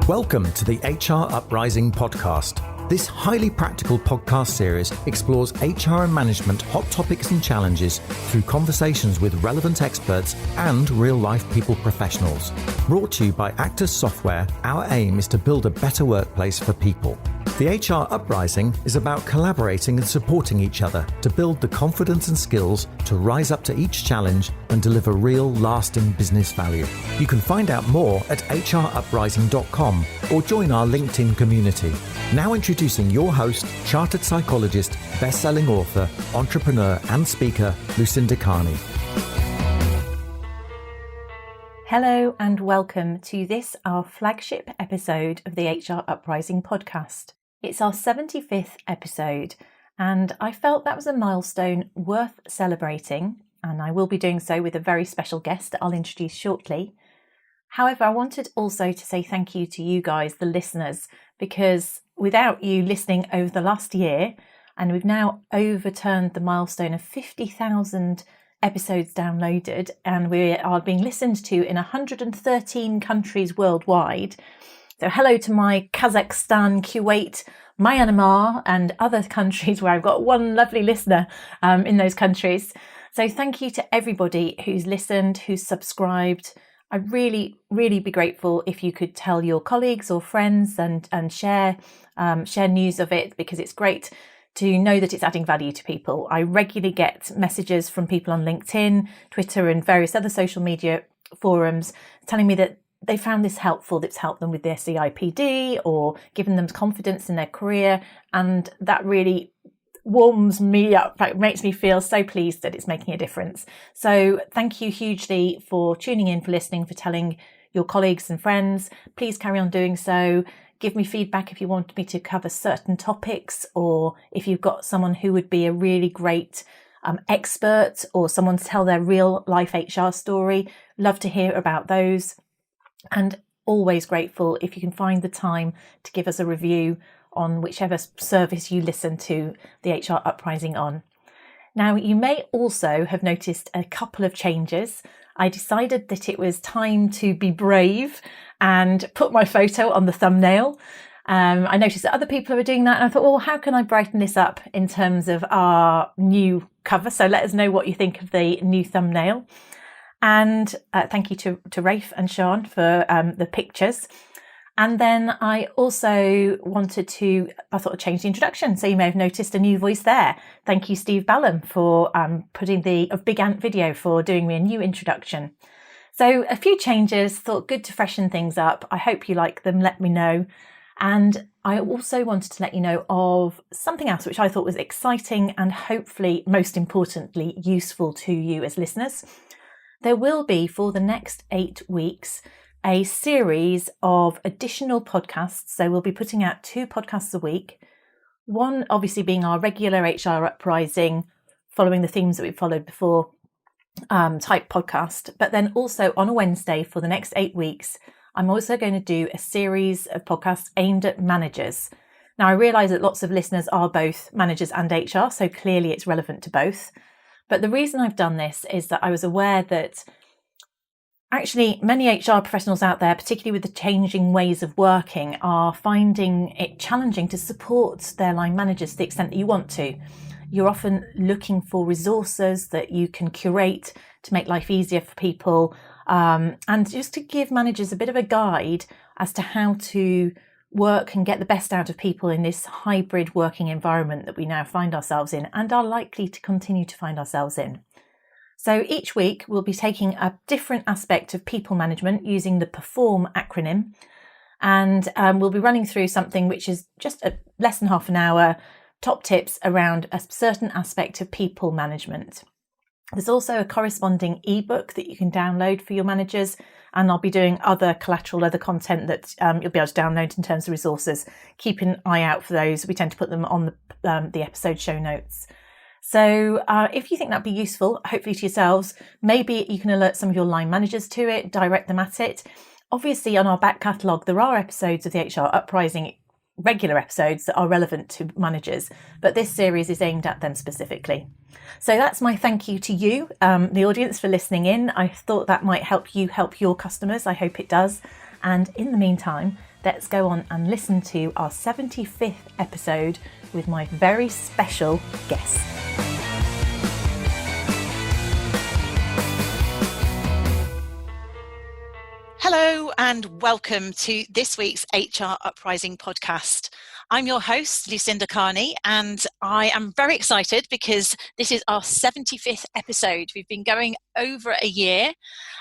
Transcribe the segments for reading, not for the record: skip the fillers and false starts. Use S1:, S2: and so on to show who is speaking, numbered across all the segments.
S1: Welcome to the HR Uprising podcast. This highly practical podcast series explores HR and management hot topics and challenges through conversations with relevant experts and real-life people professionals. Brought to you by Actus software, our aim is to build a better workplace for people. The HR Uprising is about collaborating and supporting each other to build the confidence and skills to rise up to each challenge and deliver real, lasting business value. You can find out more at hruprising.com or join our LinkedIn community. Now introducing your host, chartered psychologist, best-selling author, entrepreneur and speaker, Lucinda Carney.
S2: Hello and welcome to this, our flagship episode of the HR Uprising podcast. It's our 75th episode, and I felt that was a milestone worth celebrating, and I will be doing so with a very special guest that I'll introduce shortly. However, I wanted also to say thank you to you guys, the listeners, because without you listening over the last year, and we've now overturned the milestone of 50,000 episodes downloaded, and we are being listened to in 113 countries worldwide. So hello to my Kazakhstan, Kuwait, Myanmar and other countries where I've got one lovely listener in those countries. So thank you to everybody who's listened, who's subscribed. I'd really be grateful if you could tell your colleagues or friends and share news of it, because it's great to know that it's adding value to people. I regularly get messages from people on LinkedIn, Twitter and various other social media forums telling me that they found this helpful, that's helped them with their e-PDR or given them confidence in their career. And that really warms me up. It makes me feel so pleased that it's making a difference. So thank you hugely for tuning in, for listening, for telling your colleagues and friends. Please carry on doing so. Give me feedback if you want me to cover certain topics, or if you've got someone who would be a really great expert or someone to tell their real life HR story. Love to hear about those. And always grateful if you can find the time to give us a review on whichever service you listen to the HR Uprising on. Now, you may also have noticed a couple of changes. I decided that it was time to be brave and put my photo on the thumbnail. I noticed that other people were doing that, and I thought, well, how can I brighten this up in terms of our new cover? So let us know what you think of the new thumbnail. And thank you to Rafe and Sean for the pictures. And then I also I thought I'd change the introduction. So you may have noticed a new voice there. Thank you, Steve Ballum, for putting of Big Ant Video for doing me a new introduction. So a few changes, thought good to freshen things up. I hope you like them, let me know. And I also wanted to let you know of something else which I thought was exciting and hopefully, most importantly, useful to you as listeners. There will be, for the next 8 weeks, a series of additional podcasts. So we'll be putting out 2 podcasts a week. One obviously being our regular HR Uprising, following the themes that we've followed before, type podcast. But then also on a Wednesday for the next 8 weeks, I'm also going to do a series of podcasts aimed at managers. Now, I realise that lots of listeners are both managers and HR, so clearly it's relevant to both. But the reason I've done this is that I was aware that actually many HR professionals out there, particularly with the changing ways of working, are finding it challenging to support their line managers to the extent that you want to. You're often looking for resources that you can curate to make life easier for people, and just to give managers a bit of a guide as to how to work and get the best out of people in this hybrid working environment that we now find ourselves in and are likely to continue to find ourselves in. So each week we'll be taking a different aspect of people management using the PERFORM acronym, and we'll be running through something which is just less than half an hour, top tips around a certain aspect of people management. There's also a corresponding ebook that you can download for your managers, and I'll be doing other collateral, other content that you'll be able to download in terms of resources. Keep an eye out for those. We tend to put them on the episode show notes. So if you think that'd be useful, hopefully to yourselves, maybe you can alert some of your line managers to it, direct them at it. Obviously, on our back catalogue, there are episodes of the HR Uprising, regular episodes that are relevant to managers, but this series is aimed at them specifically. So that's my thank you to you, the audience, for listening in. I thought that might help you help your customers. I hope it does. And in the meantime, let's go on and listen to our 75th episode with my very special guest.
S3: Hello and welcome to this week's HR Uprising podcast. I'm your host, Lucinda Carney, and I am very excited because this is our 75th episode. We've been going over a year,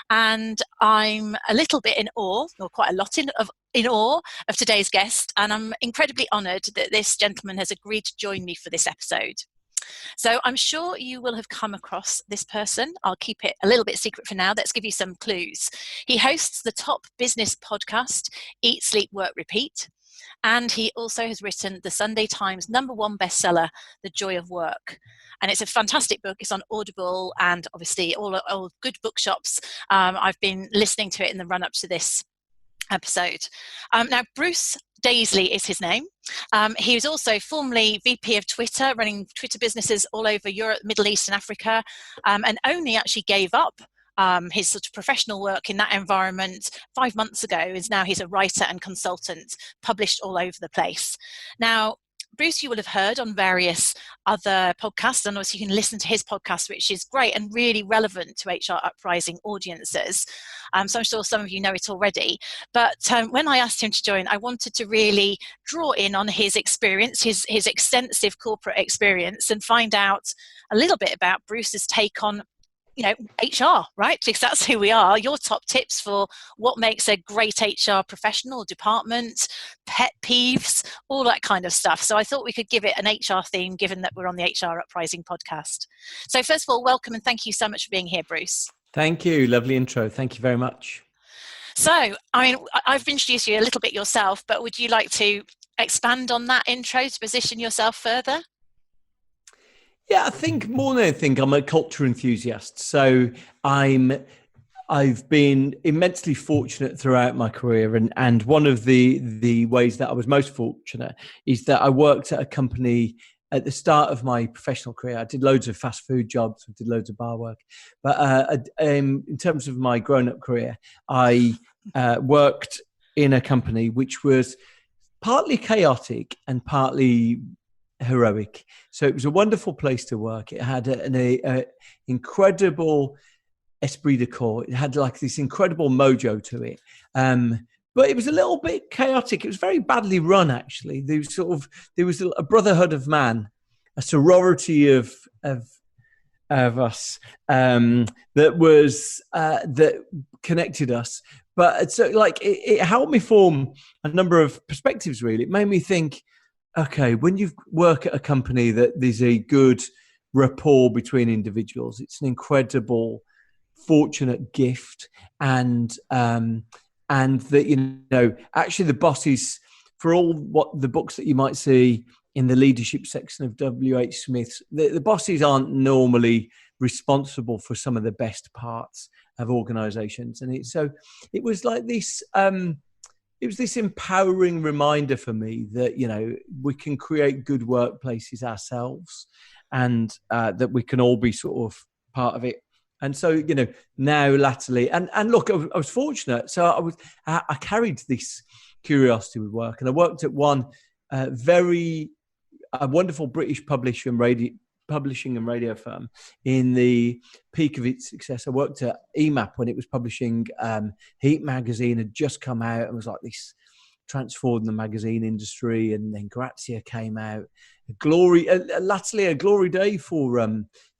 S3: and I'm a little bit in awe, or quite a lot in awe of today's guest, and I'm incredibly honoured that this gentleman has agreed to join me for this episode. So I'm sure you will have come across this person. I'll keep it a little bit secret for now. Let's give you some clues. He hosts the top business podcast, Eat, Sleep, Work, Repeat. And he also has written the Sunday Times #1 bestseller, The Joy of Work. And it's a fantastic book. It's on Audible and obviously all good bookshops. I've been listening to it in the run up to this episode. Now, Bruce Daisley is his name. He was also formerly VP of Twitter, running Twitter businesses all over Europe, Middle East and Africa, and only actually gave up his sort of professional work in that environment 5 months ago. Now he's a writer and consultant, published all over the place. Now, Bruce, you will have heard on various other podcasts, and also you can listen to his podcast, which is great and really relevant to HR Uprising audiences. So I'm sure some of you know it already. But when I asked him to join, I wanted to really draw in on his experience, his extensive corporate experience, and find out a little bit about Bruce's take on HR, right? Because that's who we are. Your top tips for what makes a great HR professional, department, pet peeves, all that kind of stuff. So I thought we could give it an HR theme, given that we're on the HR Uprising podcast. So first of all, welcome and thank you so much for being here, Bruce.
S4: Thank you. Lovely intro. Thank you very much.
S3: So, I've introduced you a little bit yourself, but would you like to expand on that intro to position yourself further?
S4: Yeah, I think more than anything, I'm a culture enthusiast. So I've been immensely fortunate throughout my career. And one of the ways that I was most fortunate is that I worked at a company at the start of my professional career. I did loads of fast food jobs, I did loads of bar work. But in terms of my grown-up career, I worked in a company which was partly chaotic and partly heroic. So it was a wonderful place to work. It had an incredible esprit de corps. It had like this incredible mojo to it. But it was a little bit chaotic. It was very badly run, actually. There was a brotherhood of man, a sorority of us that connected us. But so it helped me form a number of perspectives. Really, it made me think, okay, when you work at a company that there's a good rapport between individuals, it's an incredible, fortunate gift, and that actually the bosses, for all what the books that you might see in the leadership section of W.H. Smith's, the bosses aren't normally responsible for some of the best parts of organisations, and it was like this. It was this empowering reminder for me that, we can create good workplaces ourselves, and that we can all be sort of part of it. And so, now latterly, and look, I was fortunate. So I carried this curiosity with work, and I worked at one wonderful British publishing and radio firm in the peak of its success. I worked at EMAP when it was publishing Heat magazine had just come out and was like this transformed the magazine industry, and then Grazia came out. Latterly a glory day for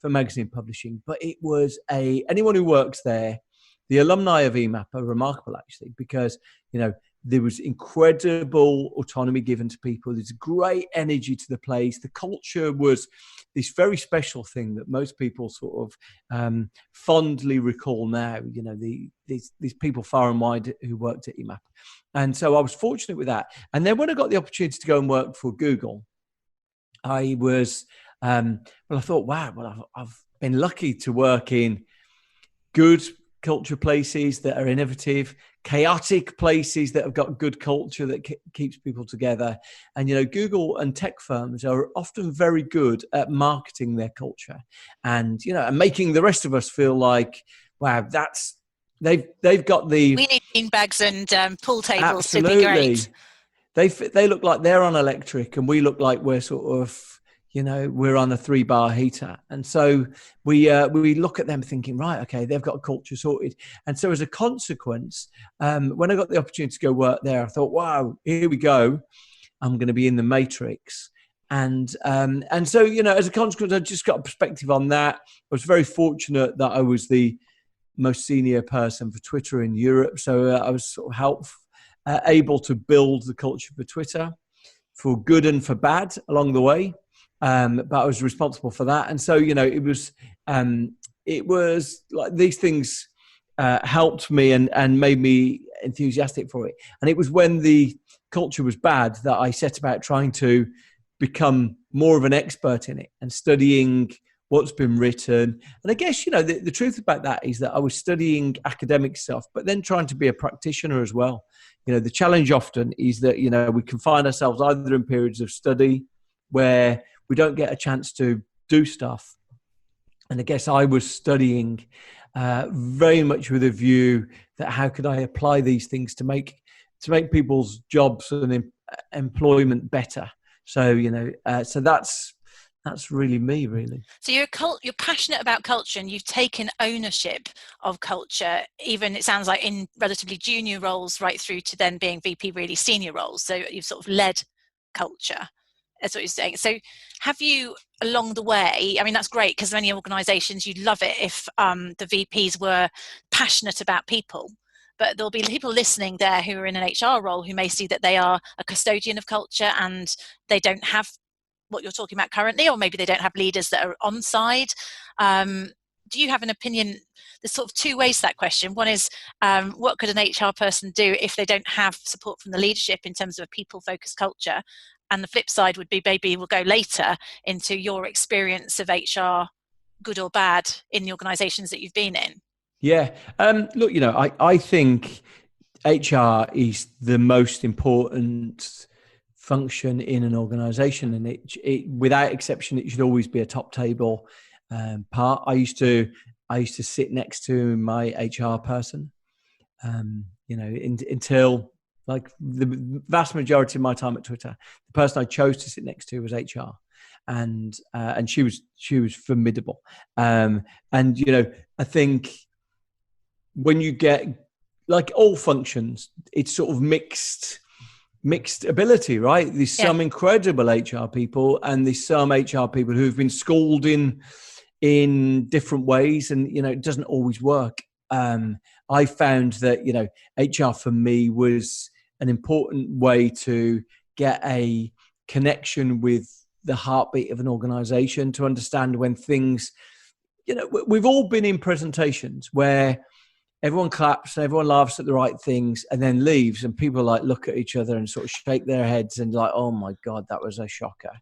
S4: magazine publishing. But it was anyone who works there, the alumni of EMAP are remarkable, actually, because there was incredible autonomy given to people. There's great energy to the place. The culture was this very special thing that most people sort of fondly recall now. These people far and wide who worked at EMAP. And so I was fortunate with that. And then when I got the opportunity to go and work for Google, I was, I thought, wow, I've been lucky to work in good culture places that are innovative, chaotic places that have got good culture that keeps people together. And, Google and tech firms are often very good at marketing their culture and, and making the rest of us feel like, wow, that's they've got the...
S3: We need bean bags and pool tables
S4: Absolutely.
S3: to be great.
S4: They look like they're on electric, and we look like we're sort of, we're on a 3-bar heater. And so we look at them thinking, right, okay, they've got a culture sorted. And so as a consequence, when I got the opportunity to go work there, I thought, wow, here we go. I'm going to be in the matrix. And so, as a consequence, I just got a perspective on that. I was very fortunate that I was the most senior person for Twitter in Europe. So I was sort of able to build the culture for Twitter for good and for bad along the way. But I was responsible for that. And so, it was like these things helped me and made me enthusiastic for it. And it was when the culture was bad that I set about trying to become more of an expert in it and studying what's been written. And I guess, the truth about that is that I was studying academic stuff, but then trying to be a practitioner as well. The challenge often is that, we can find ourselves either in periods of study where we don't get a chance to do stuff. And I guess I was studying very much with a view that how could I apply these things to make people's jobs and employment better. So, so that's really me, really.
S3: So you're passionate about culture, and you've taken ownership of culture, even it sounds like in relatively junior roles right through to then being VP really senior roles. So you've sort of led culture. That's what you're saying. So have you, along the way, I mean, that's great because many organisations, you'd love it if the VPs were passionate about people. But there'll be people listening there who are in an HR role who may see that they are a custodian of culture and they don't have what you're talking about currently, or maybe they don't have leaders that are on side. Do you have an opinion? There's sort of two ways to that question. One is, what could an HR person do if they don't have support from the leadership in terms of a people-focused culture? And the flip side would be, maybe we'll go later into your experience of HR, good or bad, in the organisations that you've been in.
S4: Yeah. Look, I think HR is the most important function in an organization, and it without exception, it should always be a top table part. I used to sit next to my HR person, until like the vast majority of my time at Twitter, the person I chose to sit next to was HR. And she was formidable. I think when you get, like all functions, it's sort of mixed ability, right? There's some incredible HR people, and there's some HR people who've been schooled in different ways, and it doesn't always work. I found that HR for me was an important way to get a connection with the heartbeat of an organization, to understand when things, we've all been in presentations where everyone claps and everyone laughs at the right things and then leaves, and people look at each other and sort of shake their heads and oh my God, that was a shocker.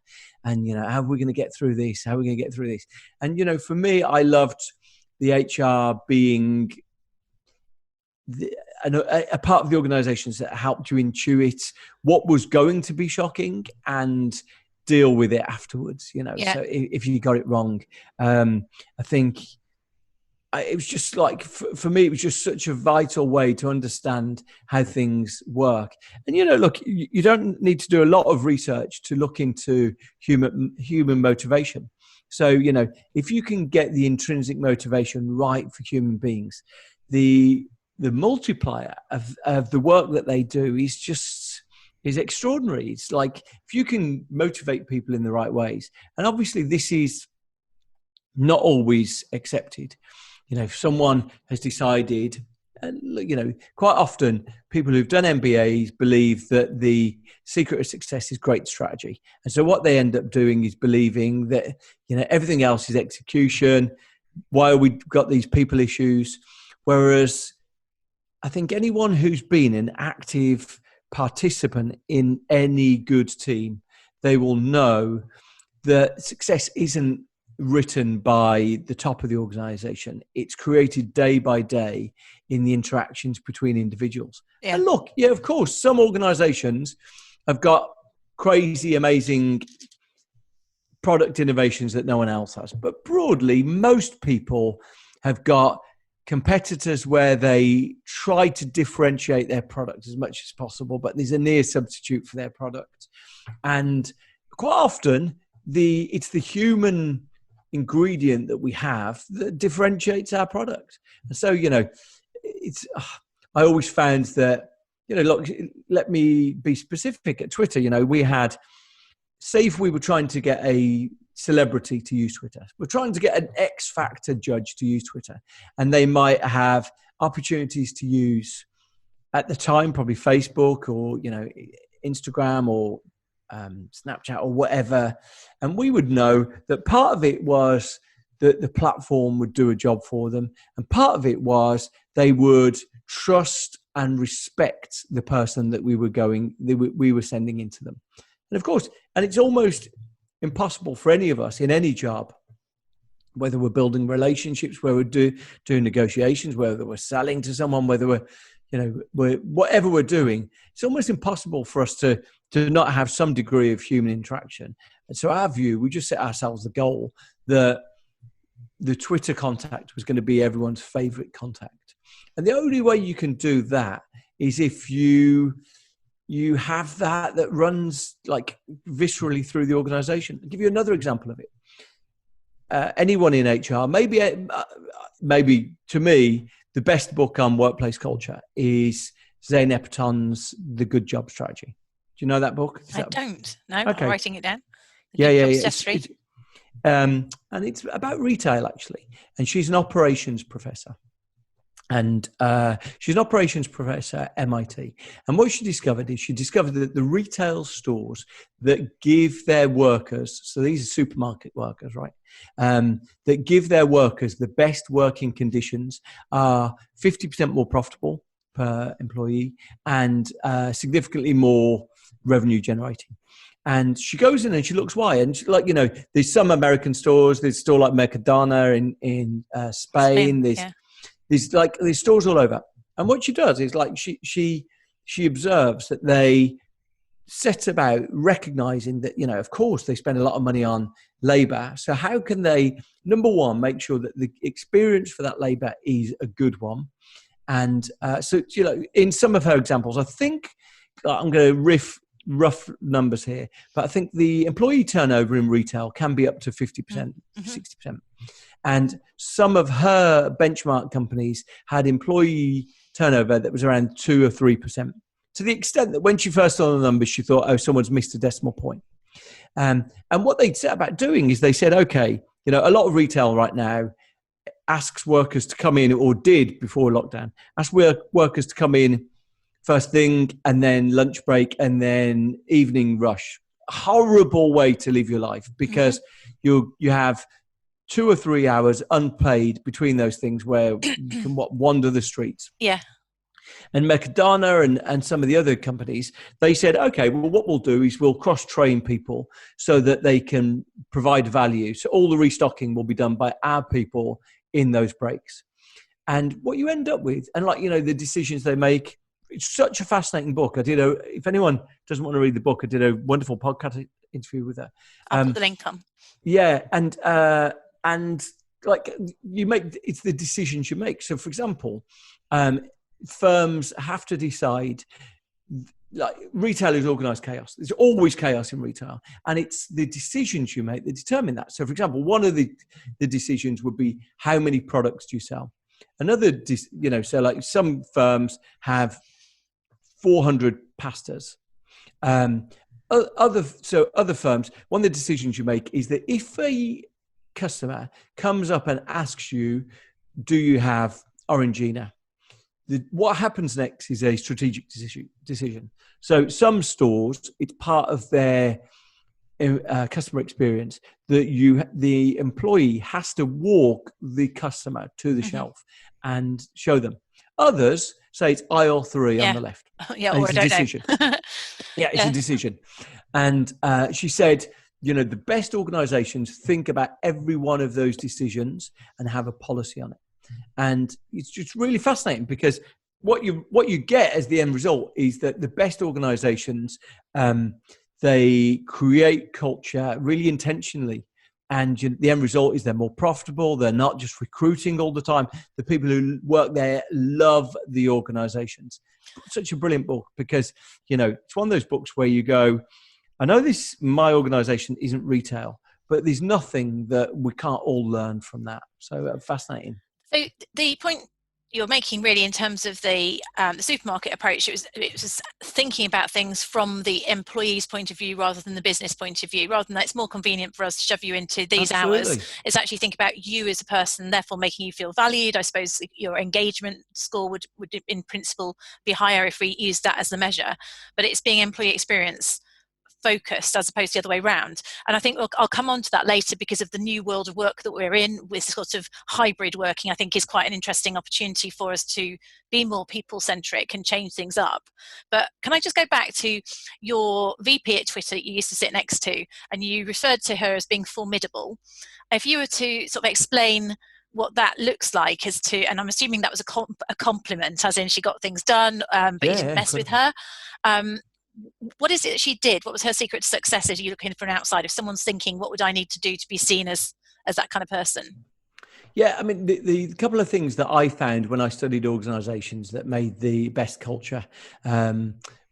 S4: And, how are we going to get through this? How are we going to get through this? And, for me, I loved the HR being a part of the organizations that helped you intuit what was going to be shocking and deal with it afterwards, So if you got it wrong, I think it was just for me, it was just such a vital way to understand how things work. And, look, you don't need to do a lot of research to look into human motivation. So, if you can get the intrinsic motivation right for human beings, the multiplier of the work that they do is extraordinary. It's like, if you can motivate people in the right ways, and obviously this is not always accepted. If someone has decided, and quite often people who've done MBAs believe that the secret of success is great strategy. And so what they end up doing is believing that, everything else is execution. Why have we got these people issues? Whereas I think anyone who's been an active participant in any good team, they will know that success isn't written by the top of the organization. It's created day by day in the interactions between individuals. Yeah. And look, of course, some organizations have got crazy, amazing product innovations that no one else has. But broadly, most people have got competitors where they try to differentiate their product as much as possible, but there's a near substitute for their product. And quite often, it's the human ingredient that we have that differentiates our product. And so, I always found that, look, let me be specific. At Twitter, we had, say if we were trying to get a celebrity to use Twitter, we're trying to get an X Factor judge to use Twitter, and they might have opportunities to use, at the time, probably Facebook or, Instagram or Snapchat or whatever. And we would know that part of it was that the platform would do a job for them. And part of it was they would trust and respect the person that we were sending into them. And of course, and it's almost impossible for any of us in any job, whether we're building relationships, whether we're doing negotiations, whether we're selling to someone, whether we're whatever we're doing, it's almost impossible for us to not have some degree of human interaction. And so our view, we just set ourselves the goal that the Twitter contact was going to be everyone's favorite contact. And the only way you can do that is if you have that runs like viscerally through the organization. I'll give you another example of it. Anyone in HR, maybe to me, the best book on workplace culture is Zane Epperton's The Good Job Strategy. Do you know that book?
S3: I don't. No,
S4: okay.
S3: I'm writing it down.
S4: Yeah. And it's about retail, actually. And she's an operations professor. And she's an operations professor at MIT. And what she discovered that the retail stores that give their workers, so these are supermarket workers, right, that give their workers the best working conditions are 50% more profitable per employee and significantly more revenue generating. And she goes in and she looks why. And there's some American stores. There's a store like Mercadona in Spain. There's stores all over. And what she does is she observes that they set about recognizing that, of course, they spend a lot of money on labor. So how can they, number one, make sure that the experience for that labor is a good one? And in some of her examples, I think I'm going to rough numbers here, but I think the employee turnover in retail can be up to 50%, 60%. And some of her benchmark companies had employee turnover that was around 2 or 3%, to the extent that when she first saw the numbers, she thought, oh, someone's missed a decimal point. And what they set about doing is they said, okay, a lot of retail right now asks workers to come in, or did before lockdown, ask workers to come in first thing and then lunch break and then evening rush. Horrible way to live your life, because you have 2 or 3 hours unpaid between those things where you can wander the streets.
S3: Yeah.
S4: And Mercadona and some of the other companies, they said, okay, well, what we'll do is we'll cross-train people so that they can provide value. So all the restocking will be done by our people in those breaks. And what you end up with, and the decisions they make, it's such a fascinating book. If anyone doesn't want to read the book, I did a wonderful podcast interview with her.
S3: I'll put the link on.
S4: Yeah. And it's the decisions you make. So for example, firms have to decide, retail is organized chaos. There's always chaos in retail, and it's the decisions you make that determine that. So for example, one of the decisions would be, how many products do you sell? Another, some firms have 400 pastas. Other firms, one of the decisions you make is that if a customer comes up and asks you, do you have Orangina? What happens next is a strategic decision. So some stores, it's part of their customer experience that the employee has to walk the customer to the shelf and show them. Others say it's aisle 3 on the left.
S3: Yeah, or
S4: it's a decision. It's a decision. And she said, the best organizations think about every one of those decisions and have a policy on it. And it's just really fascinating, because what you get as the end result is that the best organizations, they create culture really intentionally. And the end result is they're more profitable. They're not just recruiting all the time. The people who work there love the organizations. Such a brilliant book because, it's one of those books where you go, I know my organization isn't retail, but there's nothing that we can't all learn from that. So fascinating.
S3: So the point you're making really in terms of the supermarket approach, it was thinking about things from the employee's point of view rather than the business point of view, rather than that it's more convenient for us to shove you into these
S4: Absolutely.
S3: hours. It's actually think about you as a person, therefore making you feel valued. I suppose your engagement score would in principle be higher if we used that as the measure, but it's being employee experience focused as opposed to the other way around. And I think I'll come on to that later because of the new world of work that we're in with sort of hybrid working. I think is quite an interesting opportunity for us to be more people centric and change things up. But can I just go back to your VP at Twitter that you used to sit next to, and you referred to her as being formidable. If you were to sort of explain what that looks like and I'm assuming that was a compliment, as in she got things done, but you didn't mess with her. What is it that she did? What was her secret to success as you look in from an outside? If someone's thinking, what would I need to do to be seen as that kind of person?
S4: Yeah, I mean, the couple of things that I found when I studied organizations that made the best culture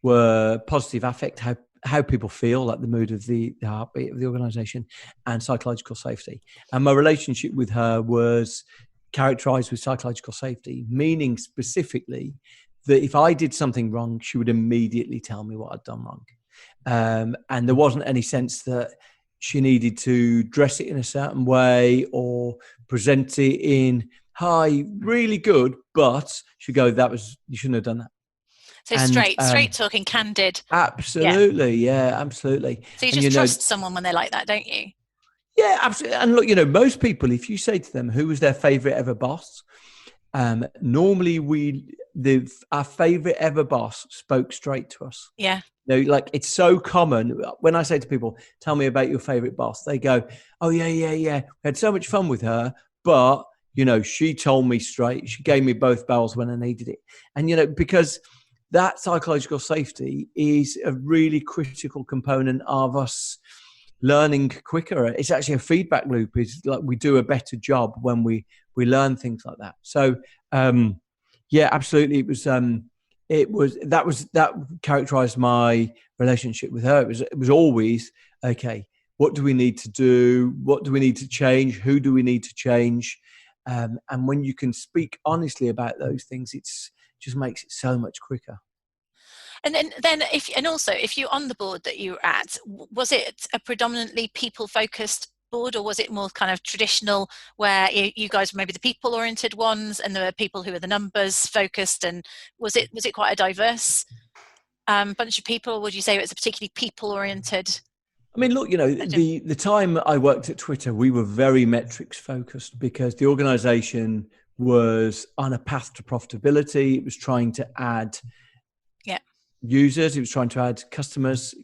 S4: were positive affect, how people feel, like the mood of the heartbeat of the organization, and psychological safety. And my relationship with her was characterized with psychological safety, meaning specifically that if I did something wrong, she would immediately tell me what I'd done wrong. And there wasn't any sense that she needed to dress it in a certain way or present it in, hi, really good, but she'd go, you shouldn't have done that.
S3: So straight talking, candid.
S4: Absolutely. Yeah, absolutely.
S3: So you just trust someone when they're like that, don't you?
S4: Yeah, absolutely. And look, most people, if you say to them, who was their favorite ever boss? Normally our favorite ever boss spoke straight to us.
S3: Yeah.
S4: Like it's so common when I say to people, tell me about your favorite boss, they go, oh yeah. We had so much fun with her, but she told me straight, she gave me both barrels when I needed it. And because that psychological safety is a really critical component of us learning quicker. It's actually a feedback loop. Is like we do a better job when we learn things like that. So yeah, absolutely. That characterized my relationship with her. It was always, okay, what do we need to do? What do we need to change? Who do we need to change? And when you can speak honestly about those things, it's just makes it so much quicker.
S3: And then if you're on the board that you were at, was it a predominantly people focused board, or was it more kind of traditional where you guys were maybe the people oriented ones and there were people who were the numbers focused? And was it quite a diverse bunch of people, or would you say it was a particularly people oriented?
S4: I mean, look, the time I worked at Twitter, we were very metrics focused because the organization was on a path to profitability. It was trying to add users. It was trying to add customers,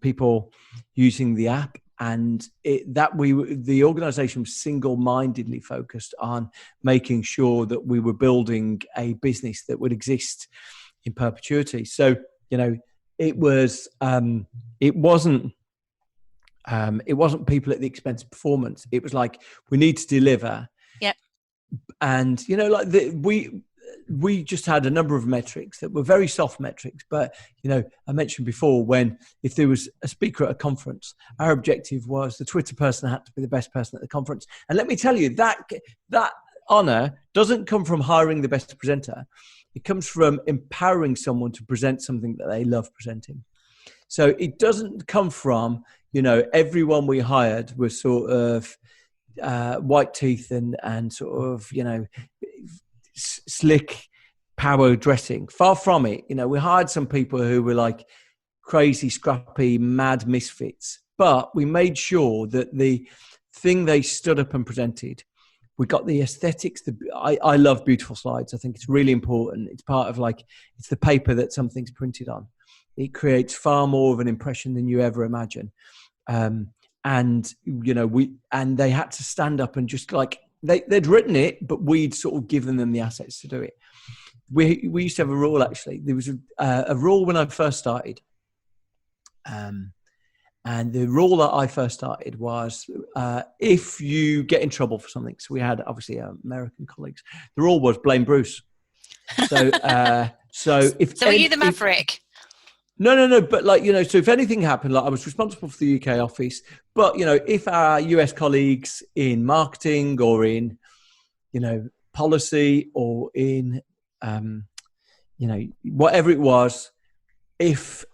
S4: people using the app. And the organization was single-mindedly focused on making sure that we were building a business that would exist in perpetuity. So, it wasn't people at the expense of performance. It was like, we need to deliver.
S3: Yep.
S4: And, we just had a number of metrics that were very soft metrics. But, I mentioned before if there was a speaker at a conference, our objective was the Twitter person had to be the best person at the conference. And let me tell you, that honor doesn't come from hiring the best presenter. It comes from empowering someone to present something that they love presenting. So it doesn't come from, everyone we hired was sort of white teeth and sort of, slick power dressing. Far from it. We hired some people who were like crazy, scrappy, mad misfits. But we made sure that the thing they stood up and presented, we got the aesthetics. I love beautiful slides. I think it's really important. It's part of it's the paper that something's printed on. It creates far more of an impression than you ever imagine. And they had to stand up and just they'd written it, but we'd sort of given them the assets to do it. We used to have a rule, actually. There was a rule when I first started. And the rule that I first started was if you get in trouble for something, so we had obviously American colleagues, the rule was blame Bruce. So
S3: were you the maverick?
S4: No. But so if anything happened, I was responsible for the UK office. But if our US colleagues in marketing or in policy or in whatever it was, if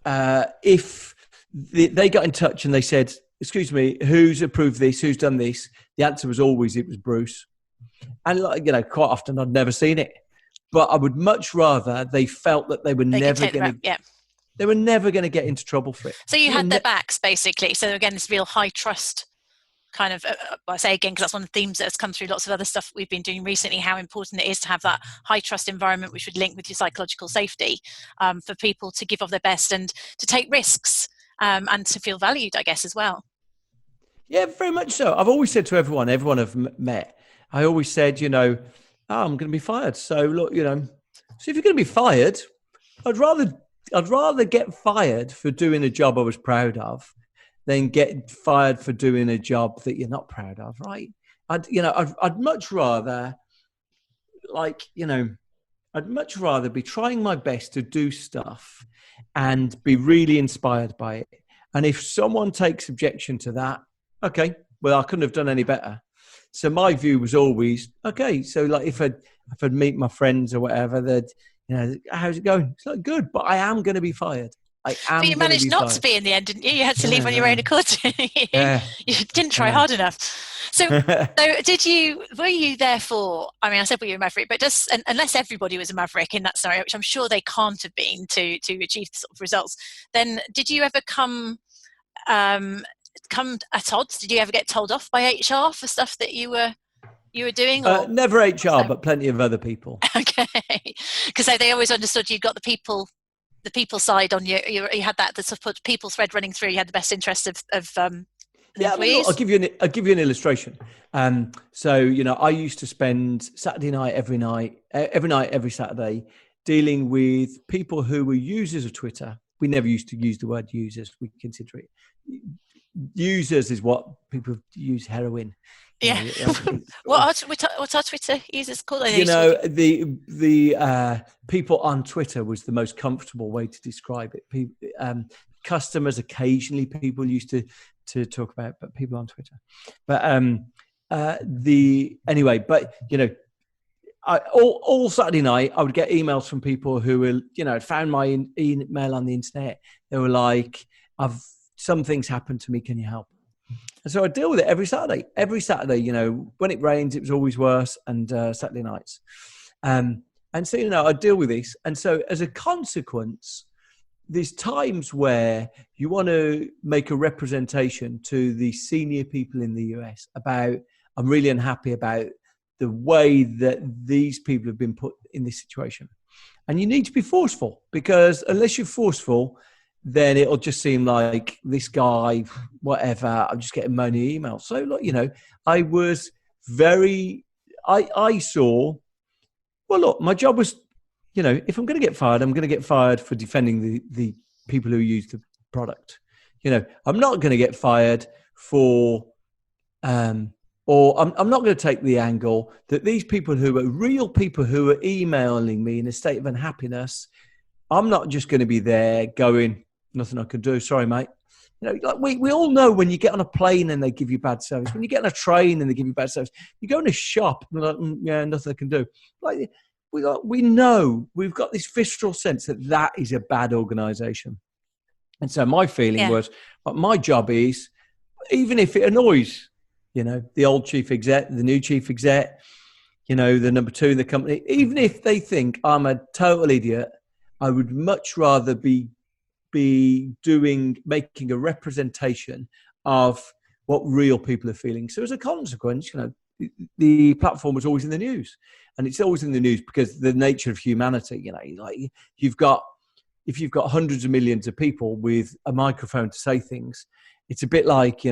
S4: they got in touch and they said, "Excuse me, who's approved this? Who's done this?" The answer was always it was Bruce. And quite often I'd never seen it. But I would much rather they felt that they were never going to. They were never going to get into trouble for it.
S3: So you had their backs, basically. So again, this real high trust kind of. I say again because that's one of the themes that has come through lots of other stuff we've been doing recently. How important it is to have that high trust environment, which would link with your psychological safety, for people to give of their best and to take risks, and to feel valued, I guess, as well.
S4: Yeah, very much so. I've always said to everyone I've met, I always said, I'm going to be fired. So look, so if you're going to be fired, I'd rather get fired for doing a job I was proud of than get fired for doing a job that you're not proud of, right? I'd much rather, I'd much rather be trying my best to do stuff and be really inspired by it. And if someone takes objection to that, okay, well, I couldn't have done any better. So my view was always, okay, so if I'd meet my friends or whatever, they'd, how's it going? It's not good, but I am going to be fired.
S3: But you managed not to be in the end, didn't you? You had to leave on your own accord. You didn't try hard enough. So were you therefore, I said were you a maverick, but just, unless everybody was a maverick in that scenario, which I'm sure they can't have been to achieve the sort of results, then did you ever come at odds? Did you ever get told off by HR for stuff that you were doing? Or?
S4: Never HR, but plenty of other people.
S3: Okay, because they always understood you'd got the people side on you. You had that the sort of people thread running through. You had the best interests of employees.
S4: I'll give you an illustration. I used to spend Saturday night every Saturday dealing with people who were users of Twitter. We never used to use the word users. We consider it users is what people use heroin.
S3: Yeah. What's our Twitter users called?
S4: The people on Twitter was the most comfortable way to describe it. Customers, occasionally people used to talk about, but people on Twitter. But all Saturday night I would get emails from people who were, had found my email on the internet. They were like, some things happened to me. Can you help? And so I deal with it every Saturday. Every Saturday, when it rains, it was always worse, and Saturday nights. And so, I deal with this. And so as a consequence, there's times where you want to make a representation to the senior people in the US about, I'm really unhappy about the way that these people have been put in this situation. And you need to be forceful, because unless you're forceful, then it'll just seem like this guy, whatever, I'm just getting moany emails. So, look, I was I saw, well, look, my job was, if I'm going to get fired, I'm going to get fired for defending the people who use the product. I'm not going to get fired for, or I'm not going to take the angle that these people who are real people who are emailing me in a state of unhappiness, I'm not just going to be there going, nothing I can do. Sorry, mate. We all know when you get on a plane and they give you bad service, when you get on a train and they give you bad service, you go in a shop and they're like, yeah, nothing I can do. We know, we've got this visceral sense that is a bad organisation. And so my feeling was, my job is, even if it annoys, the old chief exec, the new chief exec, the number two in the company, even if they think I'm a total idiot, I would much rather be making a representation of what real people are feeling. So as a consequence, the platform was always in the news, and it's always in the news because the nature of humanity, if you've got hundreds of millions of people with a microphone to say things, it's a bit like,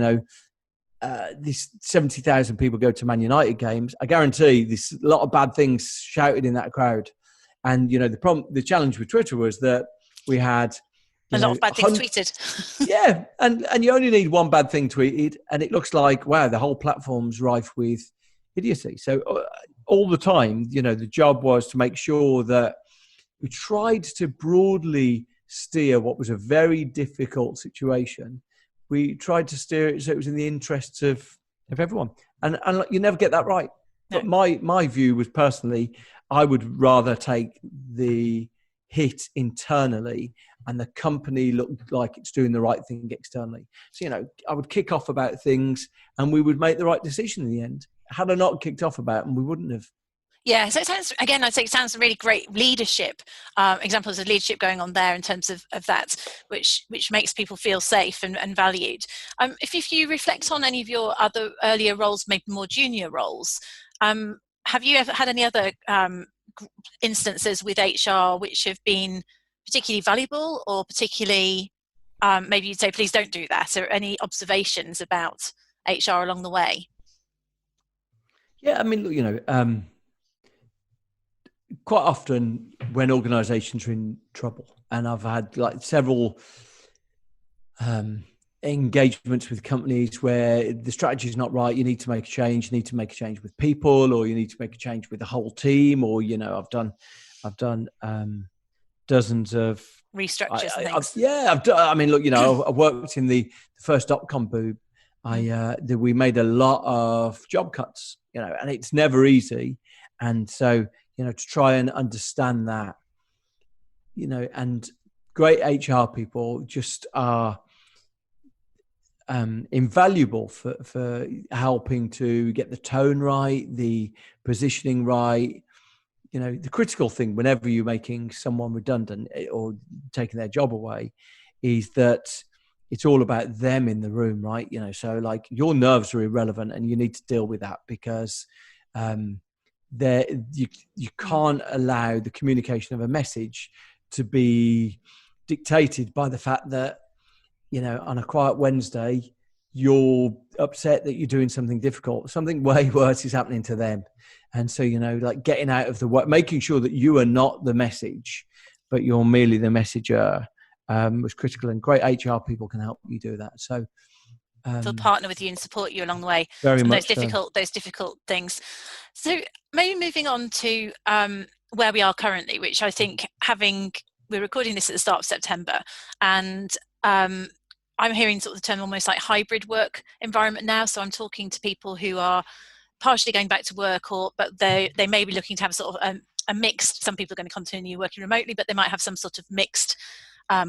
S4: this 70,000 people go to Man United games. I guarantee there's a lot of bad things shouted in that crowd. And, the challenge with Twitter was that we had
S3: A lot of bad things tweeted.
S4: Yeah, and you only need one bad thing tweeted, and it looks like, wow, the whole platform's rife with idiocy. So all the time, the job was to make sure that we tried to broadly steer what was a very difficult situation. We tried to steer it so it was in the interests of everyone. And you never get that right. No. But my view was, personally, I would rather take the hit internally and the company looked like it's doing the right thing externally. So, I would kick off about things and we would make the right decision in the end. Had I not kicked off about them, we wouldn't have.
S3: Yeah, so it sounds, again, I'd say it sounds really great leadership, examples of leadership going on there in terms of that, which makes people feel safe and valued. If you reflect on any of your other earlier roles, maybe more junior roles, have you ever had any other instances with HR which have been particularly valuable, or particularly maybe you'd say, please don't do that, or any observations about HR along the way?
S4: Yeah, I mean, look, quite often when organisations are in trouble, and I've had several engagements with companies where the strategy is not right, you need to make a change. You need to make a change with people, or you need to make a change with the whole team, or I've done dozens of
S3: restructures.
S4: I've done. I mean, look, I worked in the first dot-com boom. We made a lot of job cuts, and it's never easy. And so, to try and understand that, and great HR people just are invaluable for helping to get the tone right, the positioning right. The critical thing whenever you're making someone redundant or taking their job away is that it's all about them in the room, right? So your nerves are irrelevant and you need to deal with that, because you can't allow the communication of a message to be dictated by the fact that, on a quiet Wednesday, you're upset that you're doing something difficult. Something way worse is happening to them. And so, getting out of the way, making sure that you are not the message, but you're merely the messenger, was critical. And great HR people can help you do that. So
S3: they'll partner with you and support you along the way.
S4: Very much
S3: those difficult things. So maybe moving on to where we are currently, which I think we're recording this at the start of September, and I'm hearing sort of the term almost like hybrid work environment now. So I'm talking to people who are partially going back to work, but they may be looking to have sort of a mixed. Some people are going to continue working remotely, but they might have some sort of mixed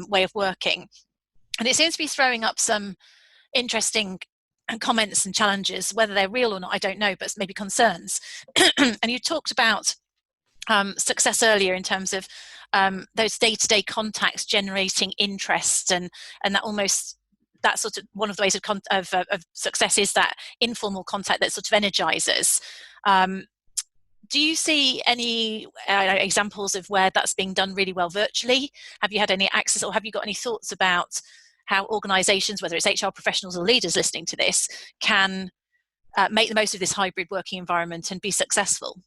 S3: way of working. And it seems to be throwing up some interesting comments and challenges. Whether they're real or not, I don't know, but maybe concerns. And you talked about success earlier in terms of those day-to-day contacts generating interest, and that sort of one of the ways of success is that informal contact that sort of energizes. Do you see any examples of where that's being done really well virtually? Have you had any access, or have you got any thoughts about how organizations, whether it's HR professionals or leaders listening to this, can make the most of this hybrid working environment and be successful?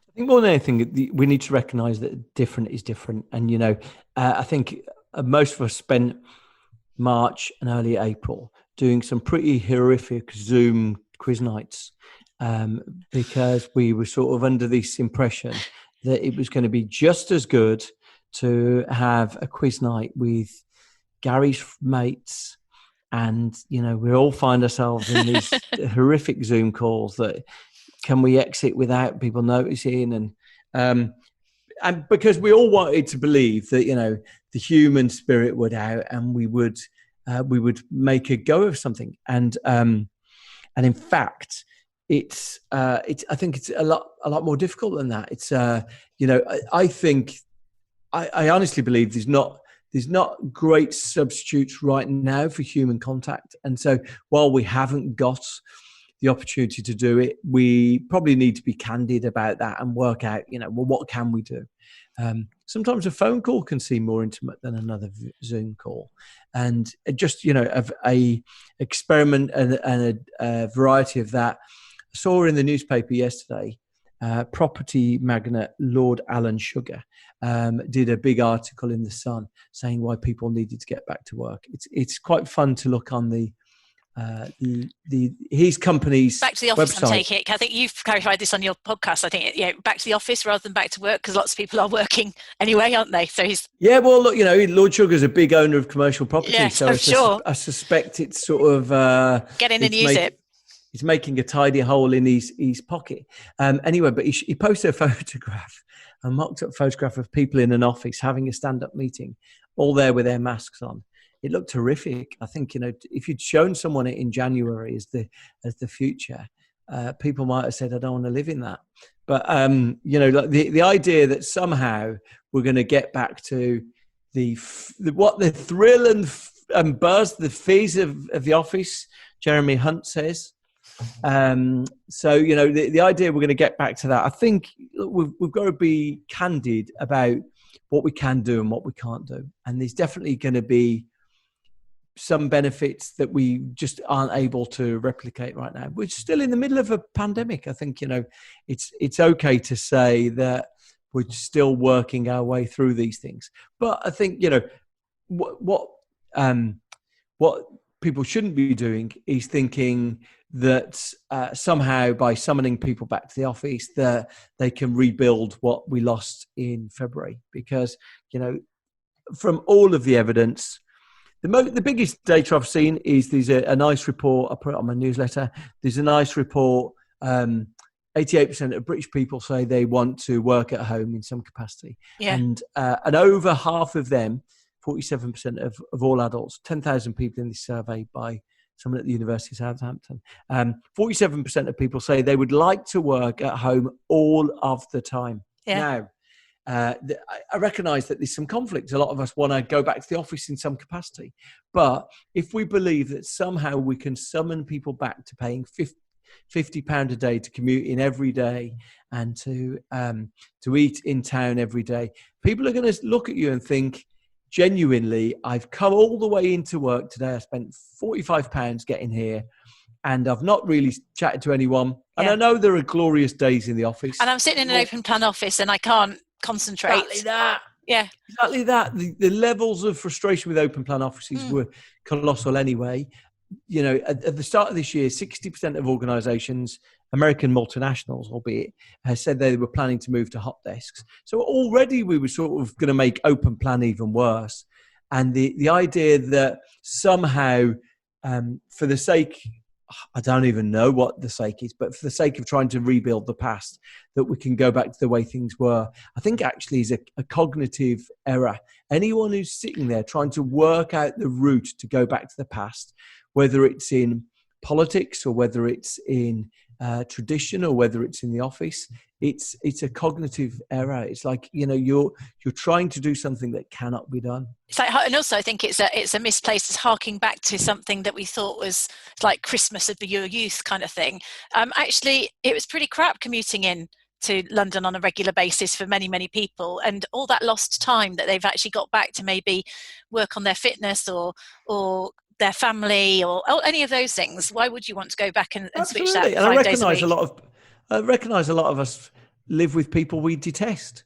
S4: I think more than anything, we need to recognize that different is different. And, I think most of us spent March and early April doing some pretty horrific Zoom quiz nights, because we were sort of under this impression that it was going to be just as good to have a quiz night with Gary's mates, and we all find ourselves in these horrific Zoom calls that can we exit without people noticing, and because we all wanted to believe that the human spirit would out and we would make a go of something, and in fact I think it's a lot more difficult than that. It's I think I honestly believe there's not great substitutes right now for human contact. And so while we haven't got the opportunity to do it, we probably need to be candid about that and work out, what can we do? Sometimes a phone call can seem more intimate than another Zoom call. And just, a experiment and a variety of that. I saw in the newspaper yesterday, property magnate Lord Alan Sugar did a big article in The Sun saying why people needed to get back to work. It's quite fun to look on his company's
S3: back to the office
S4: website.
S3: I'm taking it. I think you've clarified this on your podcast. I think back to the office rather than back to work, because lots of people are working anyway, aren't they? So
S4: well, look, Lord Sugar's a big owner of commercial property,
S3: yes,
S4: so I suspect it's sort of
S3: get in and use it.
S4: He's making a tidy hole in his pocket. Anyway, but he posted a photograph, a mocked up photograph of people in an office having a stand-up meeting, all there with their masks on. It looked horrific. I think, if you'd shown someone it in January as the future, people might have said, I don't want to live in that. But, like the idea that somehow we're going to get back to the thrill and buzz, the fizz of the office, Jeremy Hunt says. So, the idea we're going to get back to that, I think we've got to be candid about what we can do and what we can't do. And there's definitely going to be some benefits that we just aren't able to replicate right now. We're still in the middle of a pandemic. I think, it's okay to say that we're still working our way through these things. But I think, what people shouldn't be doing is thinking that somehow by summoning people back to the office that they can rebuild what we lost in February. Because, from all of the evidence, the biggest data I've seen is there's a nice report. I put it on my newsletter. There's a nice report. 88% of British people say they want to work at home in some capacity. Yeah. And over half of them, 47% of all adults, 10,000 people in this survey by someone at the University of Southampton, 47% of people say they would like to work at home all of the time. Yeah. Now, I recognise that there's some conflict. A lot of us want to go back to the office in some capacity. But if we believe that somehow we can summon people back to paying £50 a day to commute in every day and to eat in town every day, people are going to look at you and think, genuinely, I've come all the way into work today. I spent £45 getting here and I've not really chatted to anyone. And I know there are glorious days in the office.
S3: And I'm sitting in an open plan office and I can't concentrate.
S4: Exactly that.
S3: Yeah.
S4: Exactly that. The levels of frustration with open plan offices were colossal anyway. At the start of this year, 60% of organisations, American multinationals, albeit, has said they were planning to move to hot desks. So already we were sort of going to make open plan even worse. And the idea that somehow, for the sake, I don't even know what the sake is, but for the sake of trying to rebuild the past, that we can go back to the way things were, I think actually is a cognitive error. Anyone who's sitting there trying to work out the route to go back to the past, whether it's in politics or whether it's in tradition or whether it's in the office, it's a cognitive error. It's like, you're trying to do something that cannot be done.
S3: It's like, and also I think it's a misplaced, it's harking back to something that we thought was like Christmas of your youth kind of thing. Actually, it was pretty crap commuting in to London on a regular basis for many, many people, and all that lost time that they've actually got back to maybe work on their fitness or their family or any of those things. Why would you want to go back and switch that 5 days a week?
S4: I recognise a lot of us live with people we detest,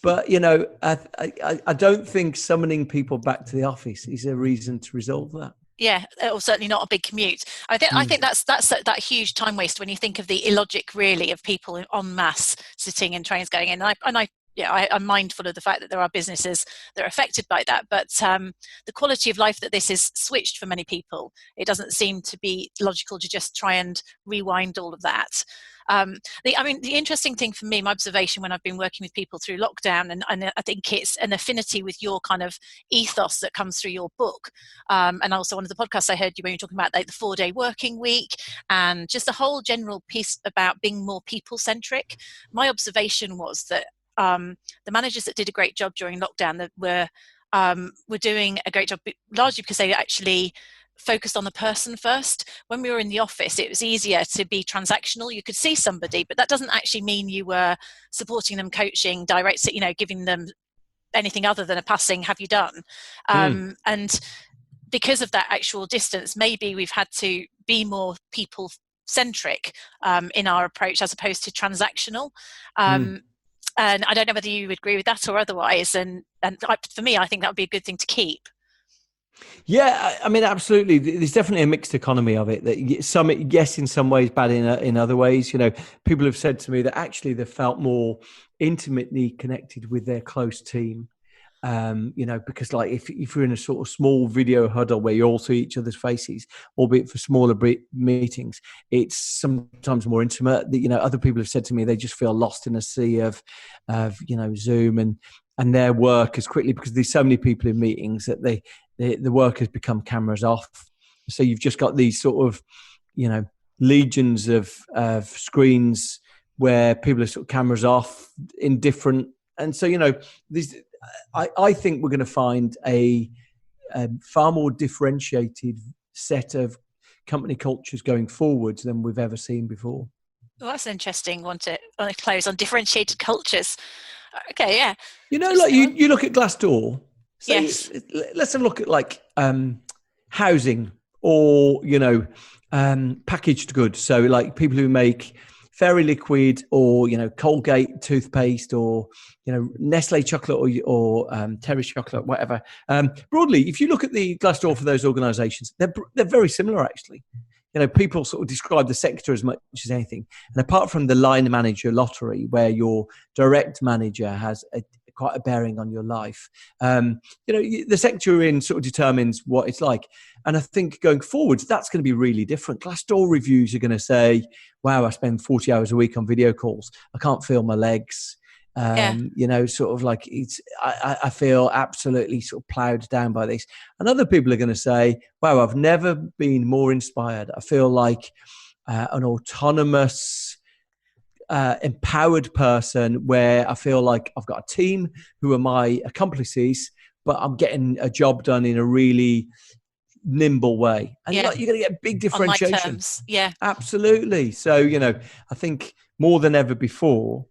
S4: but I don't think summoning people back to the office is a reason to resolve that.
S3: Yeah, or certainly not a big commute. I think that's that huge time waste when you think of the illogic, really, of people en masse sitting in trains going in. I'm mindful of the fact that there are businesses that are affected by that, but the quality of life that this has switched for many people, it doesn't seem to be logical to just try and rewind all of that. The interesting thing for me, my observation when I've been working with people through lockdown, and I think it's an affinity with your kind of ethos that comes through your book, and also one of the podcasts I heard you when you were talking about like the 4-day working week and just the whole general piece about being more people-centric. My observation was that the managers that did a great job during lockdown that were doing a great job largely because they actually focused on the person first. When we were in the office, it was easier to be transactional. You could see somebody, but that doesn't actually mean you were supporting them, coaching, giving them anything other than a passing, have you done? And because of that actual distance, maybe we've had to be more people centric in our approach as opposed to transactional. And I don't know whether you would agree with that or otherwise. And for me, I think that would be a good thing to keep.
S4: Yeah, I mean, absolutely. There's definitely a mixed economy of it. That some, yes, in some ways, bad in other ways. You know, people have said to me that actually they felt more intimately connected with their close team. You know, because like if you're in a sort of small video huddle where you all see each other's faces, albeit for smaller meetings, it's sometimes more intimate. You know, other people have said to me they just feel lost in a sea of you know, Zoom and their work as quickly, because there's so many people in meetings that the work has become cameras off. So you've just got these sort of, you know, legions of screens where people are sort of cameras off in different, and so, you know, these. I think we're going to find a far more differentiated set of company cultures going forwards than we've ever seen before.
S3: Well, that's an interesting one to close on, differentiated cultures. Okay, yeah.
S4: You know, like you look at Glassdoor.
S3: Yes.
S4: Let's have a look at like housing or, you know, packaged goods. So like people who make Fairy Liquid or, you know, Colgate toothpaste or, you know, Nestle chocolate or Terry's chocolate, whatever. Broadly, if you look at the Glassdoor for those organisations, they're very similar actually. You know, people sort of describe the sector as much as anything. And apart from the line manager lottery, where your direct manager has quite a bearing on your life, you know, the sector you're in sort of determines what it's like. And I think going forwards, that's going to be really different. Glassdoor reviews are going to say, wow, I spend 40 hours a week on video calls. I can't feel my legs. You know, sort of like I feel absolutely sort of ploughed down by this. And other people are going to say, wow, I've never been more inspired. I feel like an autonomous, empowered person where I feel like I've got a team who are my accomplices, but I'm getting a job done in a really nimble way. And like, you're going to get big differentiation.
S3: On my terms. Yeah,
S4: absolutely. So, you know, I think more than ever before,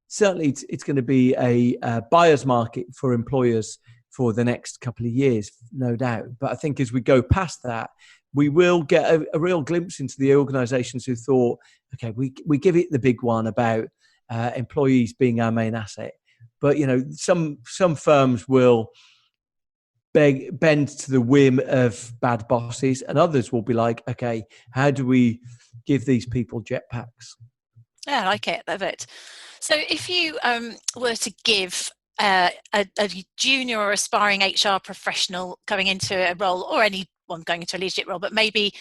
S4: certainly it's going to be a buyer's market for employers for the next couple of years, no doubt. But I think as we go past that, we will get a real glimpse into the organisations who thought, okay, we give it the big one about employees being our main asset. But, you know, some firms will bend to the whim of bad bosses, and others will be like, okay, how do we give these people jetpacks?
S3: Yeah, I like it. Love it. So if you were to give a junior or aspiring HR professional going into a role, or anyone going into a leadership role, but maybe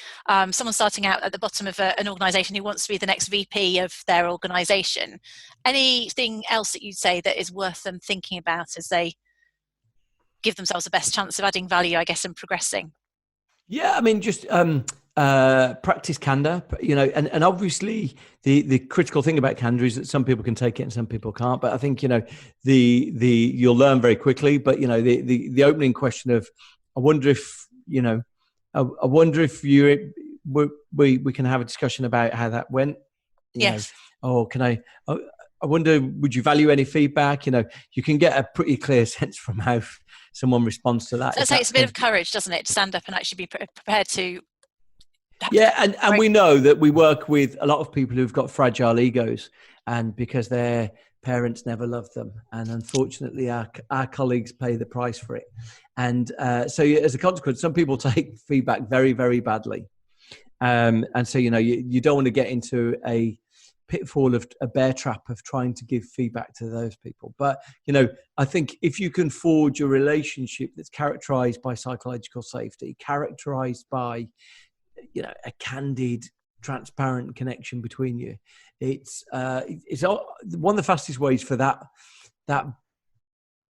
S3: someone starting out at the bottom of an organisation who wants to be the next VP of their organisation, anything else that you'd say that is worth them thinking about as they give themselves the best chance of adding value, I guess, and progressing?
S4: Yeah, I mean, just practice candor, you know, and obviously the critical thing about candor is that some people can take it and some people can't. But I think, you know, you'll learn very quickly. But, you know, the opening question of, I wonder if, you know, I wonder if we can have a discussion about how that went.
S3: Yes.
S4: Know, or can I wonder, would you value any feedback? You know, you can get a pretty clear sense from how someone responds to that.
S3: So it takes a bit of courage, doesn't it, to stand up and actually be prepared to.
S4: Yeah, and we know that we work with a lot of people who've got fragile egos, and because their parents never loved them, and unfortunately our colleagues pay the price for it. And so as a consequence, some people take feedback very, very badly. And so, you know, you don't want to get into a pitfall of a bear trap of trying to give feedback to those people. But, you know, I think if you can forge a relationship that's characterized by psychological safety, characterized by, you know, a candid, transparent connection between you, it's one of the fastest ways for that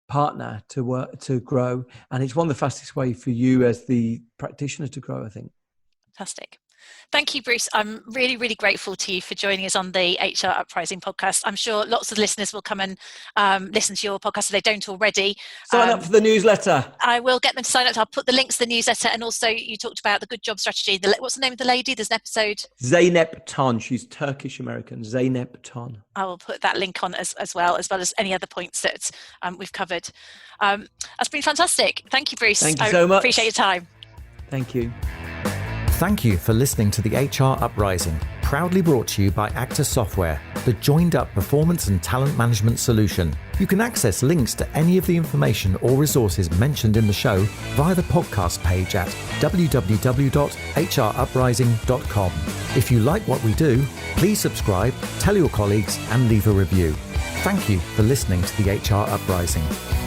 S4: partner to work, to grow, and it's one of the fastest ways for you as the practitioner to grow, I think.
S3: Fantastic. Thank you, Bruce. I'm really, really grateful to you for joining us on the HR Uprising podcast. I'm sure lots of listeners will come and listen to your podcast if they don't already.
S4: Sign up for the newsletter.
S3: I will get them to sign up. I'll put the links to the newsletter, and also you talked about the good job strategy. What's the name of the lady? There's an episode.
S4: Zeynep Ton. She's Turkish-American. Zeynep Ton.
S3: I will put that link on as well as any other points that we've covered. That's been fantastic. Thank you, Bruce.
S4: Thank you so much.
S3: Appreciate your time.
S4: Thank you.
S1: Thank you for listening to the HR Uprising, proudly brought to you by Actus Software, the joined-up performance and talent management solution. You can access links to any of the information or resources mentioned in the show via the podcast page at www.hruprising.com. If you like what we do, please subscribe, tell your colleagues, and leave a review. Thank you for listening to the HR Uprising.